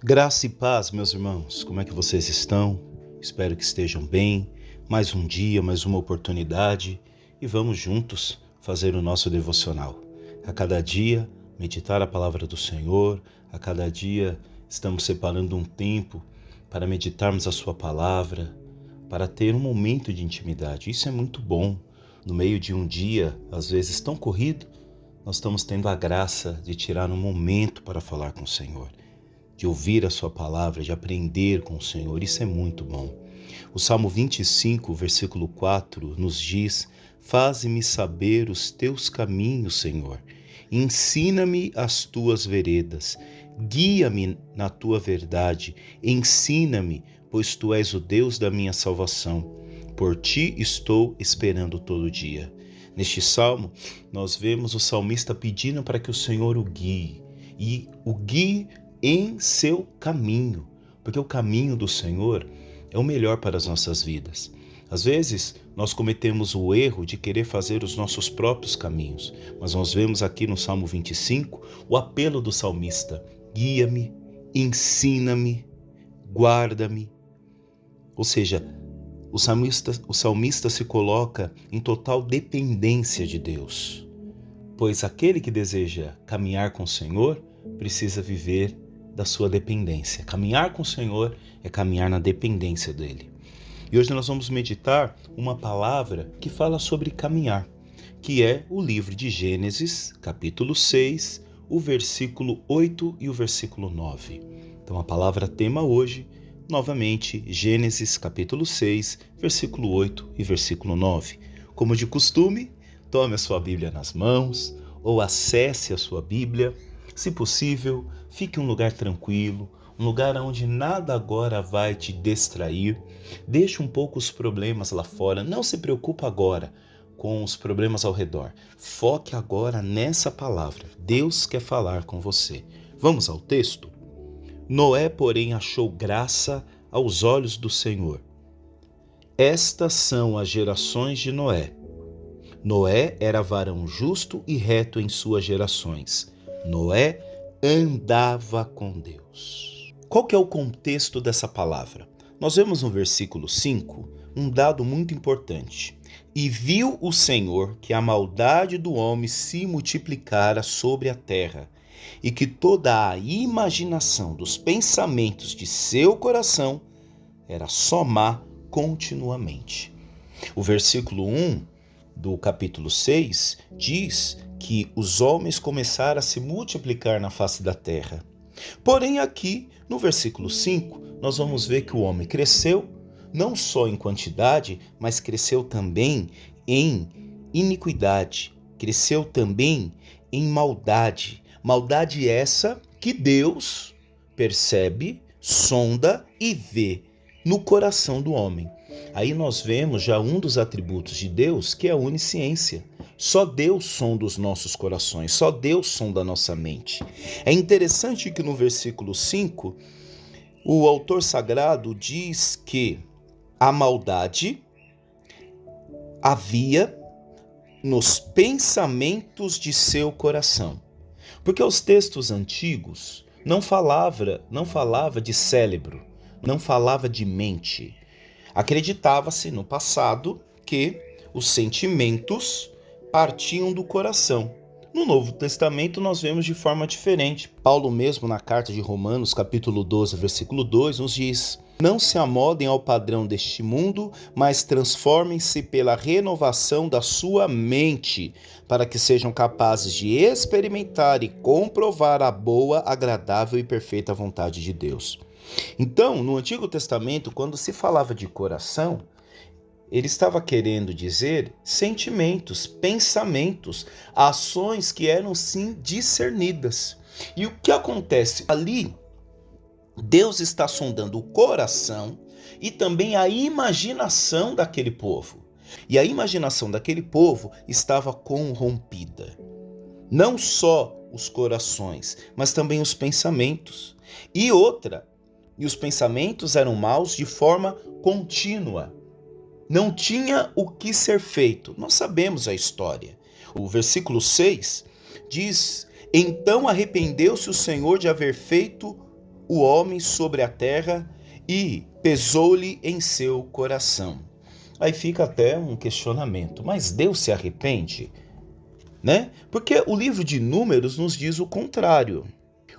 Graça e paz, meus irmãos. Como é que vocês estão? Espero que estejam bem. Mais um dia, mais uma oportunidade e vamos juntos fazer o nosso devocional. A cada dia, meditar a palavra do Senhor. A cada dia, estamos separando um tempo para meditarmos a sua palavra, para ter um momento de intimidade. Isso é muito bom. No meio de um dia, às vezes tão corrido, nós estamos tendo a graça de tirar um momento para falar com o Senhor, de ouvir a sua palavra, de aprender com o Senhor. Isso é muito bom. O Salmo 25, versículo 4, nos diz: Faze-me saber os teus caminhos, Senhor. Ensina-me as tuas veredas. Guia-me na tua verdade. Ensina-me, pois tu és o Deus da minha salvação. Por ti estou esperando todo dia. Neste salmo, nós vemos o salmista pedindo para que o Senhor o guie. E o guie em seu caminho, porque o caminho do Senhor é o melhor para as nossas vidas. Às vezes, nós cometemos o erro de querer fazer os nossos próprios caminhos, mas nós vemos aqui no Salmo 25 o apelo do salmista: guia-me, ensina-me, guarda-me. Ou seja, o salmista se coloca em total dependência de Deus, pois aquele que deseja caminhar com o Senhor precisa viver da sua dependência. Caminhar com o Senhor é caminhar na dependência dele. E hoje nós vamos meditar uma palavra que fala sobre caminhar, que é o livro de Gênesis, capítulo 6, o versículo 8 e o versículo 9. Então a palavra tema hoje, novamente, Gênesis, capítulo 6, versículo 8 e versículo 9. Como de costume, tome a sua Bíblia nas mãos ou acesse a sua Bíblia. Se possível, fique em um lugar tranquilo, um lugar onde nada agora vai te distrair. Deixe um pouco os problemas lá fora. Não se preocupe agora com os problemas ao redor. Foque agora nessa palavra. Deus quer falar com você. Vamos ao texto? Noé, porém, achou graça aos olhos do Senhor. Estas são as gerações de Noé. Noé era varão justo e reto em suas gerações. Noé andava com Deus. Qual que é o contexto dessa palavra? Nós vemos no versículo 5 um dado muito importante. E viu o Senhor que a maldade do homem se multiplicara sobre a terra, e que toda a imaginação dos pensamentos de seu coração era só má continuamente. O versículo 1 do capítulo 6 diz que os homens começaram a se multiplicar na face da terra. Porém, aqui, no versículo 5, nós vamos ver que o homem cresceu, não só em quantidade, mas cresceu também em iniquidade, cresceu também em maldade. Maldade essa que Deus percebe, sonda e vê no coração do homem. Aí nós vemos já um dos atributos de Deus, que é a onisciência. Só Deus sonda os nossos corações, só Deus sonda a nossa mente. É interessante que no versículo 5, o autor sagrado diz que a maldade havia nos pensamentos de seu coração. Porque os textos antigos não falava de cérebro, não falava de mente. Acreditava-se no passado que os sentimentos partiam do coração. No Novo Testamento nós vemos de forma diferente. Paulo mesmo na carta de Romanos, capítulo 12, versículo 2, nos diz: Não se amoldem ao padrão deste mundo, mas transformem-se pela renovação da sua mente, para que sejam capazes de experimentar e comprovar a boa, agradável e perfeita vontade de Deus. Então, no Antigo Testamento, quando se falava de coração, ele estava querendo dizer sentimentos, pensamentos, ações que eram sim discernidas. E o que acontece ali? Deus está sondando o coração e também a imaginação daquele povo. E a imaginação daquele povo estava corrompida. Não só os corações, mas também os pensamentos. E os pensamentos eram maus de forma contínua. Não tinha o que ser feito. Nós sabemos a história. O versículo 6 diz: Então arrependeu-se o Senhor de haver feito o homem sobre a terra e pesou-lhe em seu coração. Aí fica até um questionamento, mas Deus se arrepende? Né? Porque o livro de Números nos diz o contrário.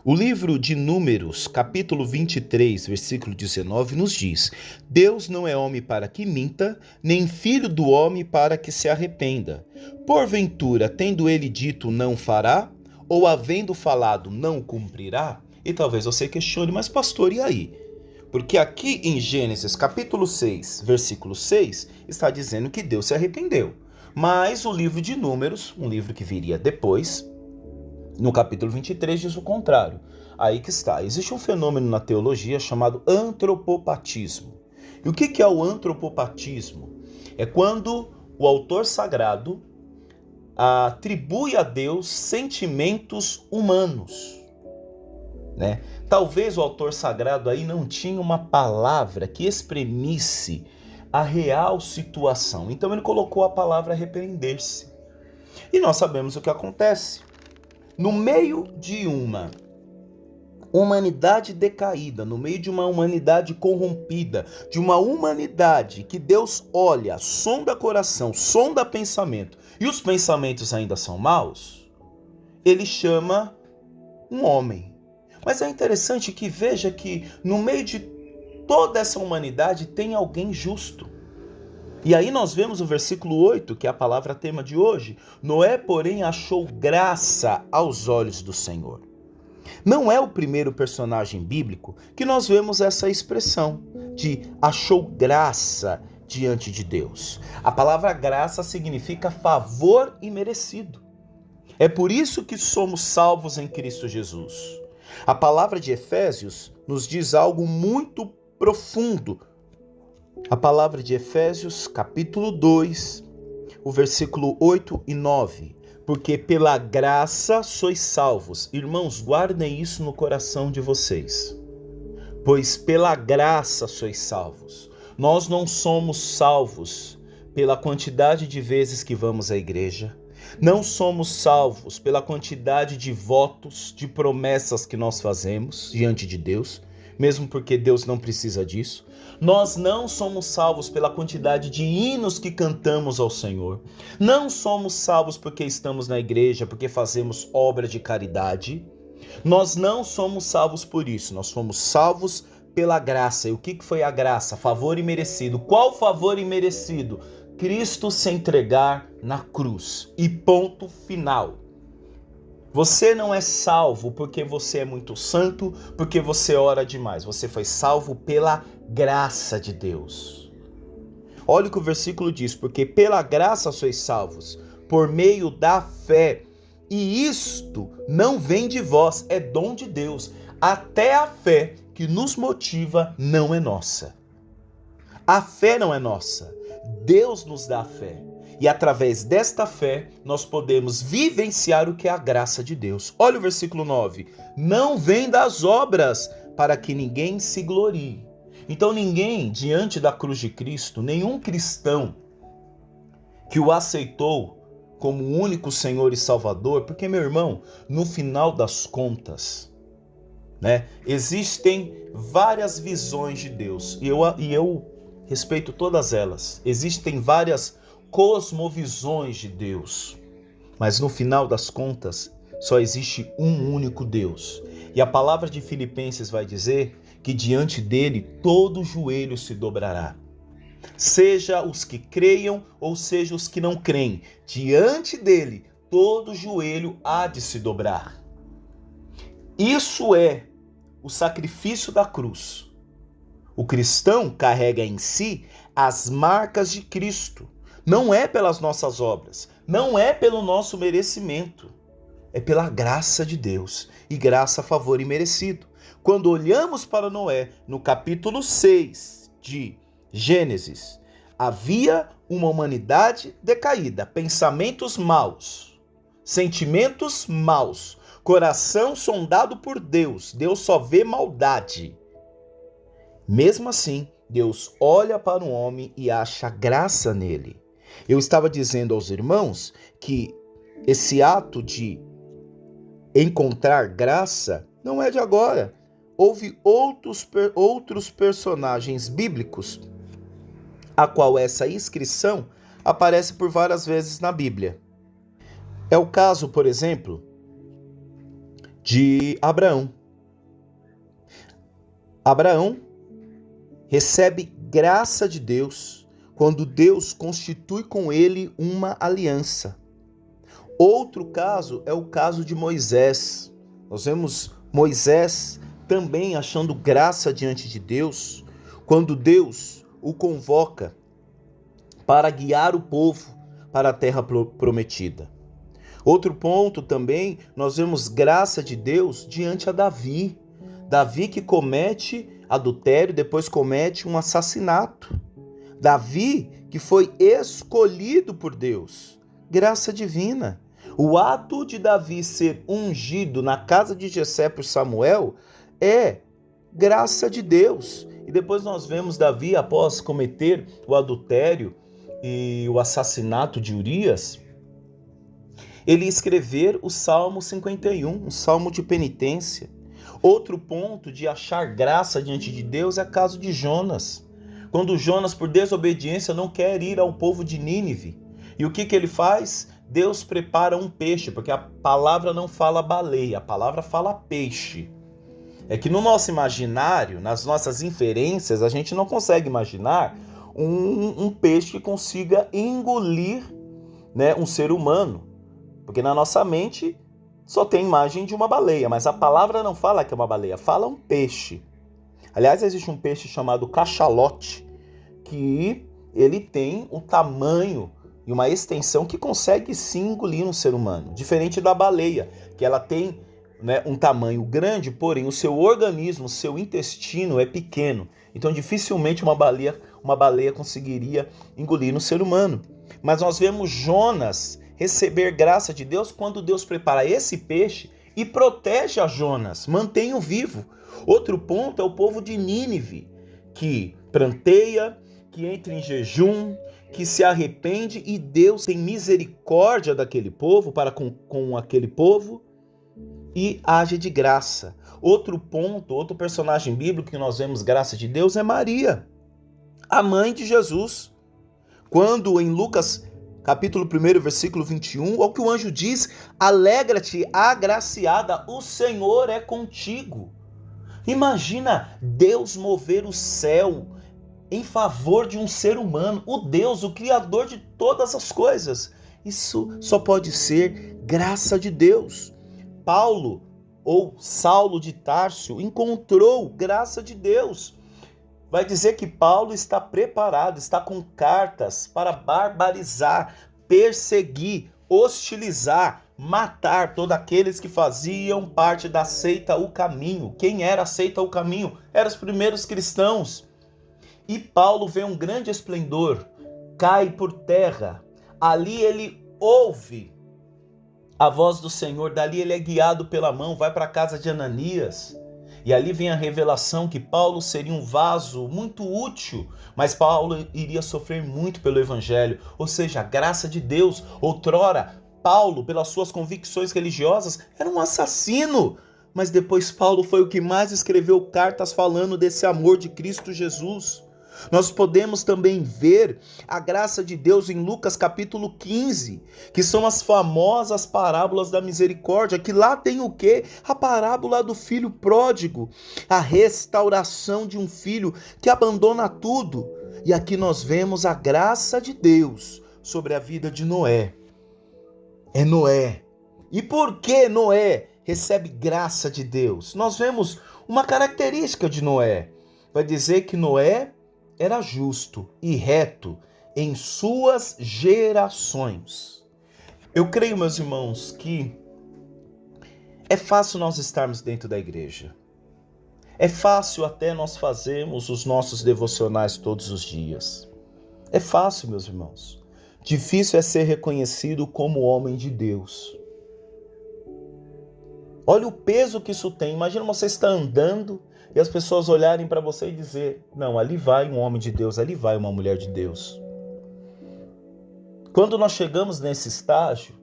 O livro de Números, capítulo 23, versículo 19, nos diz: Deus não é homem para que minta, nem filho do homem para que se arrependa. Porventura, tendo ele dito não fará, ou havendo falado não cumprirá? E talvez você questione, mas pastor, e aí? Porque aqui em Gênesis capítulo 6, versículo 6, está dizendo que Deus se arrependeu. Mas o livro de Números, um livro que viria depois, no capítulo 23 diz o contrário. Aí que está. Existe um fenômeno na teologia chamado antropopatismo. E o que é o antropopatismo? É quando o autor sagrado atribui a Deus sentimentos humanos. Né? Talvez o autor sagrado aí não tinha uma palavra que exprimisse a real situação. Então ele colocou a palavra arrepender-se. E nós sabemos o que acontece. No meio de uma humanidade decaída, no meio de uma humanidade corrompida, de uma humanidade que Deus olha, sonda coração, sonda pensamento, e os pensamentos ainda são maus, ele chama um homem. Mas é interessante que veja que no meio de toda essa humanidade tem alguém justo. E aí nós vemos o versículo 8, que é a palavra tema de hoje. Noé, porém, achou graça aos olhos do Senhor. Não é o primeiro personagem bíblico que nós vemos essa expressão de achou graça diante de Deus. A palavra graça significa favor imerecido. É por isso que somos salvos em Cristo Jesus. A palavra de Efésios nos diz algo muito profundo. A palavra de Efésios, capítulo 2, o versículo 8 e 9. Porque pela graça sois salvos. Irmãos, guardem isso no coração de vocês. Pois pela graça sois salvos. Nós não somos salvos pela quantidade de vezes que vamos à igreja. Não somos salvos pela quantidade de votos, de promessas que nós fazemos diante de Deus. Mesmo porque Deus não precisa disso. Nós não somos salvos pela quantidade de hinos que cantamos ao Senhor. Não somos salvos porque estamos na igreja, porque fazemos obra de caridade. Nós não somos salvos por isso. Nós fomos salvos pela graça. E o que foi a graça? Favor imerecido. Qual favor imerecido? Cristo se entregar na cruz. E ponto final. Você não é salvo porque você é muito santo, porque você ora demais. Você foi salvo pela graça de Deus. Olha o que o versículo diz. Porque pela graça sois salvos, por meio da fé. E isto não vem de vós, é dom de Deus. Até a fé que nos motiva não é nossa. A fé não é nossa. Deus nos dá a fé. E através desta fé, nós podemos vivenciar o que é a graça de Deus. Olha o versículo 9. Não vem das obras, para que ninguém se glorie. Então ninguém, diante da cruz de Cristo, nenhum cristão que o aceitou como o único Senhor e Salvador, porque, meu irmão, no final das contas, né, existem várias visões de Deus. E eu respeito todas elas. Existem várias cosmovisões de Deus, mas no final das contas só existe um único Deus. E a palavra de Filipenses vai dizer que diante dele todo joelho se dobrará, seja os que creiam ou seja os que não creem, diante dele todo joelho há de se dobrar. Isso é o sacrifício da cruz. O cristão carrega em si as marcas de Cristo. Não é pelas nossas obras, não é pelo nosso merecimento, é pela graça de Deus e graça a favor imerecido. Quando olhamos para Noé, no capítulo 6 de Gênesis, havia uma humanidade decaída, pensamentos maus, sentimentos maus, coração sondado por Deus, Deus só vê maldade. Mesmo assim, Deus olha para o homem e acha graça nele. Eu estava dizendo aos irmãos que esse ato de encontrar graça não é de agora. houve outros personagens bíblicos a qual essa inscrição aparece por várias vezes na Bíblia. É o caso, por exemplo, de Abraão. Abraão recebe graça de Deus quando Deus constitui com ele uma aliança. Outro caso é o caso de Moisés. Nós vemos Moisés também achando graça diante de Deus quando Deus o convoca para guiar o povo para a terra prometida. Outro ponto também, nós vemos graça de Deus diante a Davi. Davi que comete adultério, depois comete um assassinato. Davi que foi escolhido por Deus. Graça divina. O ato de Davi ser ungido na casa de Jessé por Samuel é graça de Deus. E depois nós vemos Davi, após cometer o adultério e o assassinato de Urias, ele escrever o Salmo 51, um salmo de penitência. Outro ponto de achar graça diante de Deus é o caso de Jonas. Quando Jonas, por desobediência, não quer ir ao povo de Nínive. E o que ele faz? Deus prepara um peixe, porque a palavra não fala baleia, a palavra fala peixe. É que no nosso imaginário, nas nossas inferências, a gente não consegue imaginar um peixe que consiga engolir, né, um ser humano. Porque na nossa mente só tem imagem de uma baleia, mas a palavra não fala que é uma baleia, fala um peixe. Aliás, existe um peixe chamado cachalote, que ele tem um tamanho e uma extensão que consegue sim engolir um ser humano. Diferente da baleia, que ela tem, né, um tamanho grande, porém o seu organismo, o seu intestino é pequeno. Então dificilmente uma baleia conseguiria engolir um ser humano. Mas nós vemos Jonas receber graça de Deus quando Deus prepara esse peixe e protege a Jonas, mantém-o vivo. Outro ponto é o povo de Nínive, que pranteia, que entra em jejum, que se arrepende e Deus tem misericórdia daquele povo para com aquele povo e age de graça. Outro ponto, outro personagem bíblico que nós vemos graça de Deus é Maria, a mãe de Jesus. Quando em Lucas capítulo 1, versículo 21, olha o que o anjo diz: alegra-te, agraciada, o Senhor é contigo. Imagina Deus mover o céu em favor de um ser humano, o Deus, o Criador de todas as coisas. Isso só pode ser graça de Deus. Paulo, ou Saulo de Tárcio, encontrou graça de Deus. Vai dizer que Paulo está preparado, está com cartas para barbarizar, perseguir, hostilizar, matar todos aqueles que faziam parte da seita O Caminho. Quem era a seita O Caminho? Eram os primeiros cristãos. E Paulo vê um grande esplendor, cai por terra. Ali ele ouve a voz do Senhor, dali ele é guiado pela mão, vai para a casa de Ananias. E ali vem a revelação que Paulo seria um vaso muito útil, mas Paulo iria sofrer muito pelo evangelho, ou seja, a graça de Deus. Outrora, Paulo, pelas suas convicções religiosas, era um assassino, mas depois Paulo foi o que mais escreveu cartas falando desse amor de Cristo Jesus. Nós podemos também ver a graça de Deus em Lucas capítulo 15, que são as famosas parábolas da misericórdia, que lá tem o quê? A parábola do filho pródigo, a restauração de um filho que abandona tudo. E aqui nós vemos a graça de Deus sobre a vida de Noé. É Noé. E por que Noé recebe graça de Deus? Nós vemos uma característica de Noé. Vai dizer que Noé era justo e reto em suas gerações. Eu creio, meus irmãos, que é fácil nós estarmos dentro da igreja. É fácil até nós fazermos os nossos devocionais todos os dias. É fácil, meus irmãos. Difícil é ser reconhecido como homem de Deus. Olha o peso que isso tem. Imagina você estar andando e as pessoas olharem para você e dizer: não, ali vai um homem de Deus, ali vai uma mulher de Deus. Quando nós chegamos nesse estágio,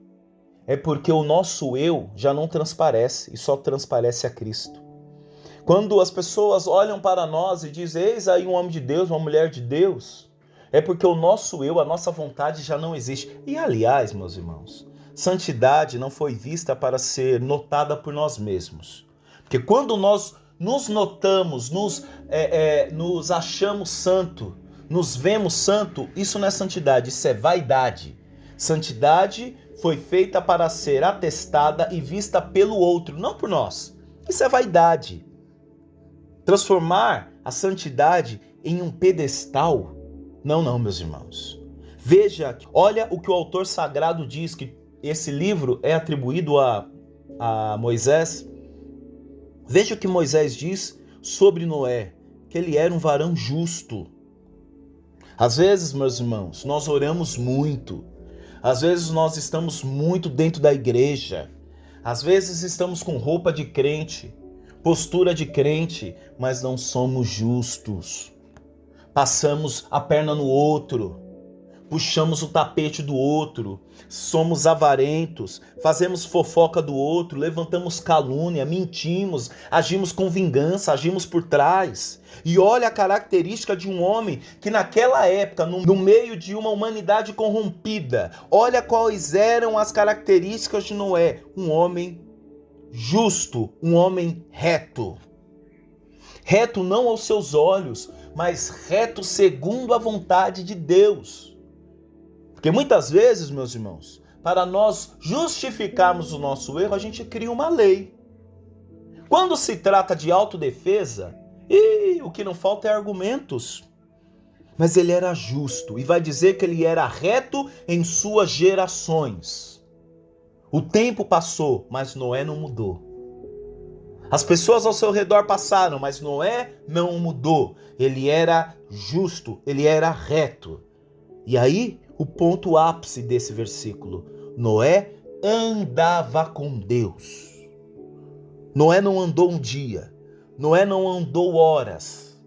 é porque o nosso eu já não transparece e só transparece a Cristo. Quando as pessoas olham para nós e dizem, eis aí um homem de Deus, uma mulher de Deus, é porque o nosso eu, a nossa vontade já não existe. E aliás, meus irmãos, santidade não foi vista para ser notada por nós mesmos. Porque quando nós nos notamos, nos achamos santo, nos vemos santo, isso não é santidade, isso é vaidade. Santidade foi feita para ser atestada e vista pelo outro, não por nós. Isso é vaidade. Transformar a santidade em um pedestal, não, meus irmãos. Veja, olha o que o autor sagrado diz, que esse livro é atribuído a Moisés. Veja o que Moisés diz sobre Noé, que ele era um varão justo. Às vezes, meus irmãos, nós oramos muito. Às vezes nós estamos muito dentro da igreja. Às vezes estamos com roupa de crente, postura de crente, mas não somos justos. Passamos a perna no outro, puxamos o tapete do outro, somos avarentos, fazemos fofoca do outro, levantamos calúnia, mentimos, agimos com vingança, agimos por trás. E olha a característica de um homem que naquela época, no meio de uma humanidade corrompida, olha quais eram as características de Noé. Um homem justo, um homem reto. Reto não aos seus olhos, mas reto segundo a vontade de Deus. Porque muitas vezes, meus irmãos, para nós justificarmos o nosso erro, a gente cria uma lei. Quando se trata de autodefesa, o que não falta é argumentos. Mas ele era justo e vai dizer que ele era reto em suas gerações. O tempo passou, mas Noé não mudou. As pessoas ao seu redor passaram, mas Noé não mudou. Ele era justo, ele era reto. E aí, o ponto ápice desse versículo. Noé andava com Deus. Noé não andou um dia. Noé não andou horas.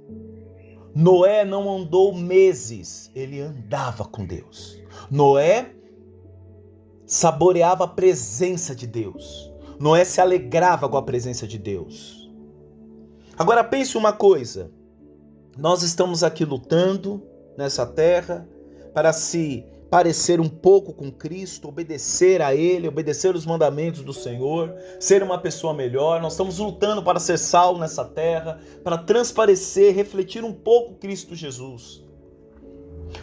Noé não andou meses. Ele andava com Deus. Noé saboreava a presença de Deus. Noé se alegrava com a presença de Deus. Agora pense uma coisa. Nós estamos aqui lutando nessa terra para se parecer um pouco com Cristo, obedecer a Ele, obedecer os mandamentos do Senhor, ser uma pessoa melhor. Nós estamos lutando para ser sal nessa terra, para transparecer, refletir um pouco Cristo Jesus.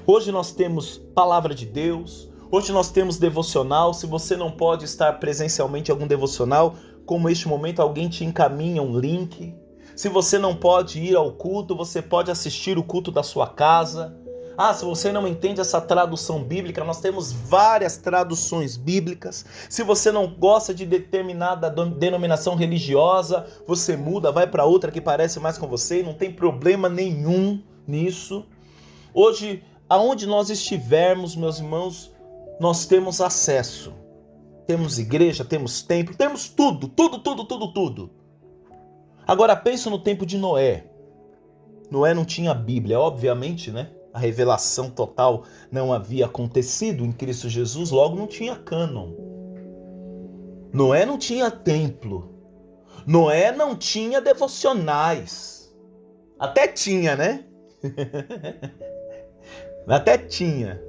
Hoje nós temos palavra de Deus, hoje nós temos devocional. Se você não pode estar presencialmente em algum devocional, como este momento, alguém te encaminha um link. Se você não pode ir ao culto, você pode assistir o culto da sua casa. Se você não entende essa tradução bíblica, nós temos várias traduções bíblicas. Se você não gosta de determinada denominação religiosa, você muda, vai para outra que parece mais com você, e não tem problema nenhum nisso. Hoje, aonde nós estivermos, meus irmãos, nós temos acesso. Temos igreja, temos templo, temos tudo. Agora pense no tempo de Noé. Noé não tinha Bíblia, obviamente, né? A revelação total não havia acontecido em Cristo Jesus, logo não tinha cânon. Noé não tinha templo. Noé não tinha devocionais. Até tinha, né? Até tinha.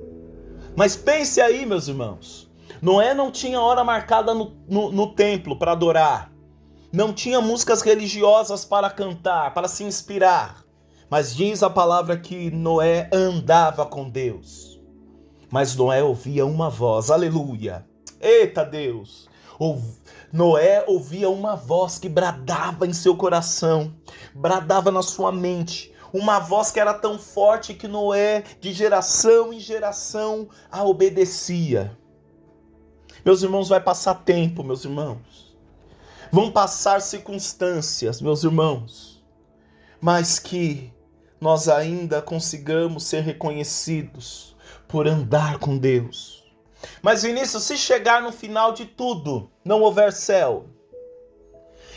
Mas pense aí, meus irmãos. Noé não tinha hora marcada no templo para adorar. Não tinha músicas religiosas para cantar, para se inspirar. Mas diz a palavra que Noé andava com Deus. Mas Noé ouvia uma voz, aleluia. Eita Deus! Noé ouvia uma voz que bradava em seu coração, bradava na sua mente. Uma voz que era tão forte que Noé, de geração em geração, a obedecia. Meus irmãos, vai passar tempo, meus irmãos. Vão passar circunstâncias, meus irmãos. Mas que nós ainda consigamos ser reconhecidos por andar com Deus. Mas Vinícius, se chegar no final de tudo, não houver céu,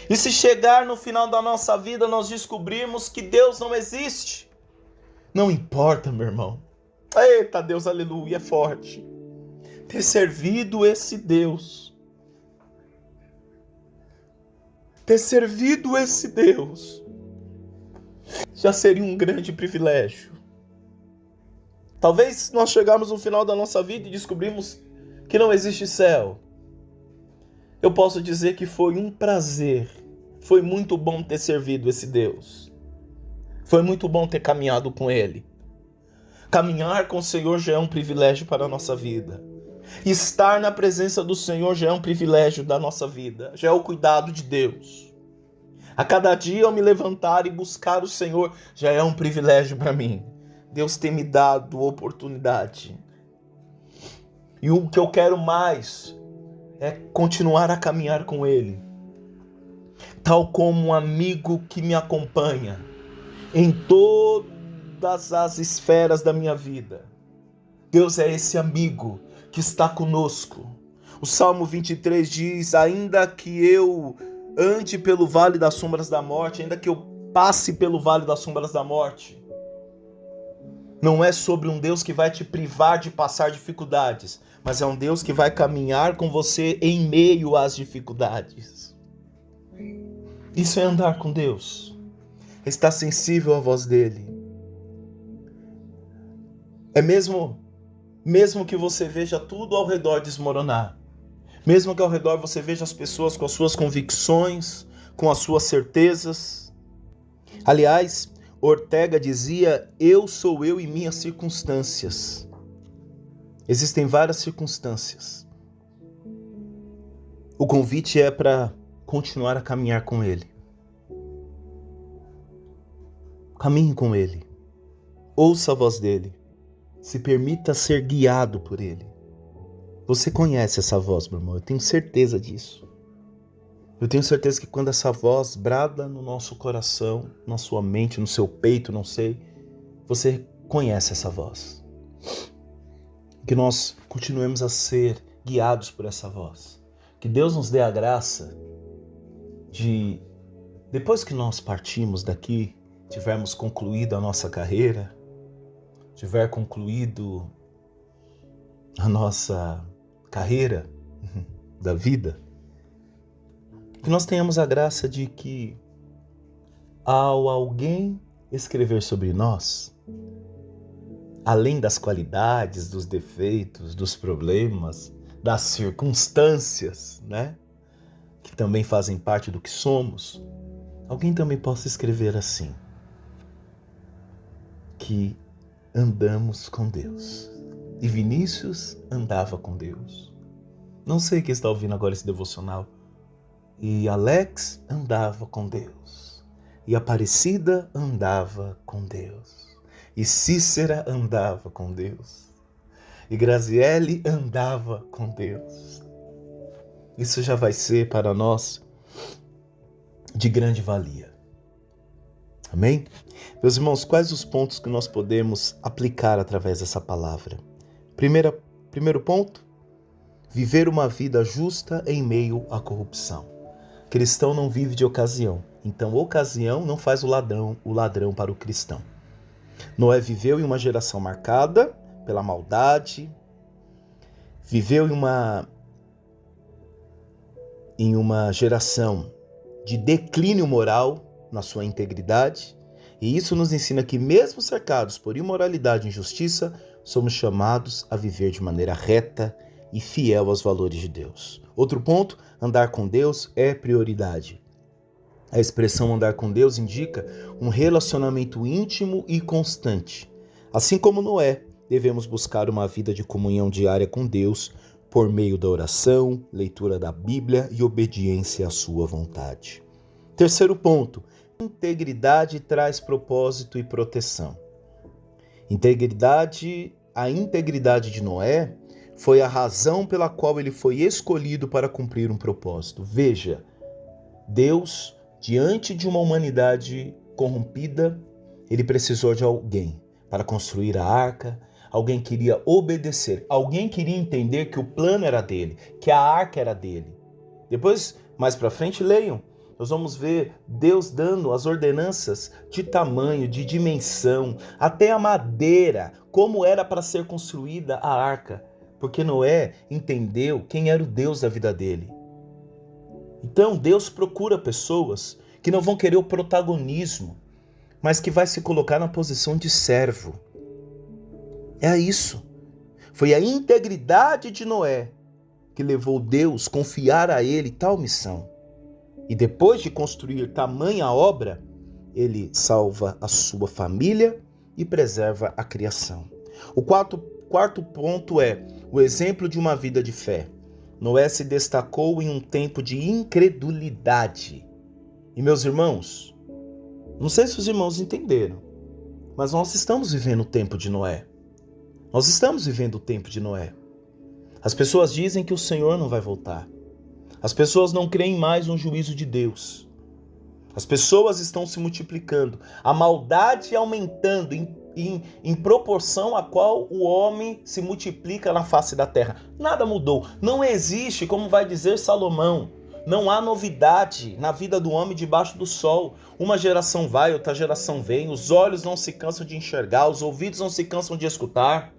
e se chegar no final da nossa vida nós descobrirmos que Deus não existe, não importa, meu irmão. Eita Deus, aleluia, é forte. Ter servido esse Deus ter servido esse Deus já seria um grande privilégio. Talvez nós chegarmos no final da nossa vida e descobrimos que não existe céu. Eu posso dizer que foi um prazer, foi muito bom ter servido esse Deus. Foi muito bom ter caminhado com Ele. Caminhar com o Senhor já é um privilégio para a nossa vida. Estar na presença do Senhor já é um privilégio da nossa vida, já é o cuidado de Deus. A cada dia eu me levantar e buscar o Senhor já é um privilégio para mim. Deus tem me dado oportunidade. E o que eu quero mais é continuar a caminhar com Ele. Tal como um amigo que me acompanha em todas as esferas da minha vida. Deus é esse amigo que está conosco. O Salmo 23 diz: ainda que eu ande pelo vale das sombras da morte, ainda que eu passe pelo vale das sombras da morte. Não é sobre um Deus que vai te privar de passar dificuldades, mas é um Deus que vai caminhar com você em meio às dificuldades. Isso é andar com Deus. Estar sensível à voz dele. É mesmo que você veja tudo ao redor desmoronar. Mesmo que ao redor você veja as pessoas com as suas convicções, com as suas certezas. Aliás, Ortega dizia: eu sou eu e minhas circunstâncias. Existem várias circunstâncias. O convite é para continuar a caminhar com Ele. Caminhe com Ele. Ouça a voz dEle. Se permita ser guiado por Ele. Você conhece essa voz, meu irmão. Eu tenho certeza disso. Eu tenho certeza que quando essa voz brada no nosso coração, na sua mente, no seu peito, não sei, você conhece essa voz. Que nós continuemos a ser guiados por essa voz. Que Deus nos dê a graça de, depois que nós partimos daqui, tivermos concluído a nossa carreira, tiver concluído a nossa carreira da vida, que nós tenhamos a graça de que, ao alguém escrever sobre nós, além das qualidades, dos defeitos, dos problemas, das circunstâncias, né, que também fazem parte do que somos, alguém também possa escrever assim: que andamos com Deus. E Vinícius andava com Deus. Não sei quem está ouvindo agora esse devocional. E Alex andava com Deus. E Aparecida andava com Deus. E Cícera andava com Deus. E Graziele andava com Deus. Isso já vai ser para nós de grande valia. Amém? Meus irmãos, quais os pontos que nós podemos aplicar através dessa palavra? Primeiro ponto: viver uma vida justa em meio à corrupção. Cristão não vive de ocasião, então ocasião não faz o ladrão para o cristão. Noé viveu em uma geração marcada pela maldade, viveu em uma geração de declínio moral na sua integridade, e isso nos ensina que mesmo cercados por imoralidade e injustiça, somos chamados a viver de maneira reta e fiel aos valores de Deus. Outro ponto: andar com Deus é prioridade. A expressão andar com Deus indica um relacionamento íntimo e constante. Assim como Noé, devemos buscar uma vida de comunhão diária com Deus por meio da oração, leitura da Bíblia e obediência à sua vontade. Terceiro ponto: integridade traz propósito e proteção. A integridade de Noé foi a razão pela qual ele foi escolhido para cumprir um propósito. Veja, Deus, diante de uma humanidade corrompida, ele precisou de alguém para construir a arca. Alguém queria obedecer, alguém queria entender que o plano era dele, que a arca era dele. Depois, mais para frente, leiam. Nós vamos ver Deus dando as ordenanças de tamanho, de dimensão, até a madeira, como era para ser construída a arca. Porque Noé entendeu quem era o Deus da vida dele. Então Deus procura pessoas que não vão querer o protagonismo, mas que vai se colocar na posição de servo. É isso. Foi a integridade de Noé que levou Deus a confiar a ele tal missão. E depois de construir tamanha obra, ele salva a sua família e preserva a criação. O quarto ponto é o exemplo de uma vida de fé. Noé se destacou em um tempo de incredulidade. E meus irmãos, não sei se os irmãos entenderam, mas nós estamos vivendo o tempo de Noé. Nós estamos vivendo o tempo de Noé. As pessoas dizem que o Senhor não vai voltar. As pessoas não creem mais no juízo de Deus. As pessoas estão se multiplicando. A maldade aumentando em proporção a qual o homem se multiplica na face da terra. Nada mudou. Não existe, como vai dizer Salomão, não há novidade na vida do homem debaixo do sol. Uma geração vai, outra geração vem. Os olhos não se cansam de enxergar, os ouvidos não se cansam de escutar.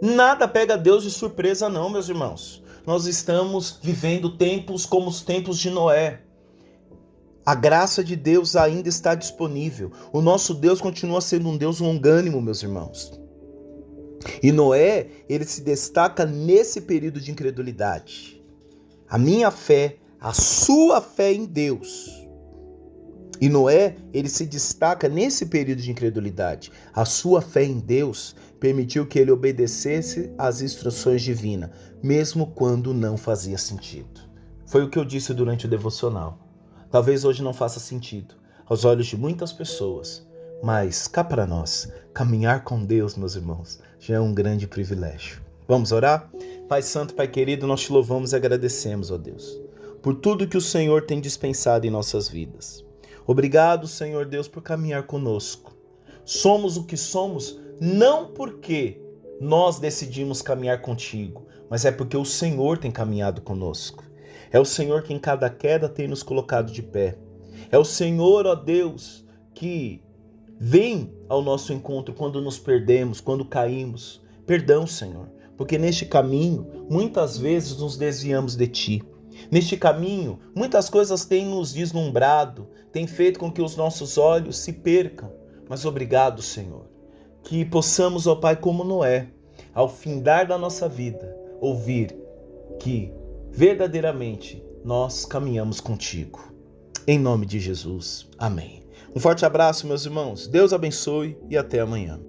Nada pega Deus de surpresa não, meus irmãos. Nós estamos vivendo tempos como os tempos de Noé. A graça de Deus ainda está disponível. O nosso Deus continua sendo um Deus longânimo, meus irmãos. E Noé, ele se destaca nesse período de incredulidade. A minha fé, a sua fé em Deus. E Noé, ele se destaca nesse período de incredulidade. A sua fé em Deus permitiu que ele obedecesse às instruções divinas, mesmo quando não fazia sentido. Foi o que eu disse durante o devocional. Talvez hoje não faça sentido aos olhos de muitas pessoas, mas cá para nós, caminhar com Deus, meus irmãos, já é um grande privilégio. Vamos orar? Pai Santo, Pai querido, nós te louvamos e agradecemos, ó Deus, por tudo que o Senhor tem dispensado em nossas vidas. Obrigado, Senhor Deus, por caminhar conosco. Somos o que somos não porque nós decidimos caminhar contigo, mas é porque o Senhor tem caminhado conosco. É o Senhor que em cada queda tem nos colocado de pé. É o Senhor, ó Deus, que vem ao nosso encontro quando nos perdemos, quando caímos. Perdão, Senhor, porque neste caminho, muitas vezes nos desviamos de Ti. Neste caminho, muitas coisas têm nos deslumbrado, têm feito com que os nossos olhos se percam. Mas obrigado, Senhor, que possamos, ó Pai, como Noé, ao findar da nossa vida, ouvir que verdadeiramente nós caminhamos contigo. Em nome de Jesus. Amém. Um forte abraço, meus irmãos. Deus abençoe e até amanhã.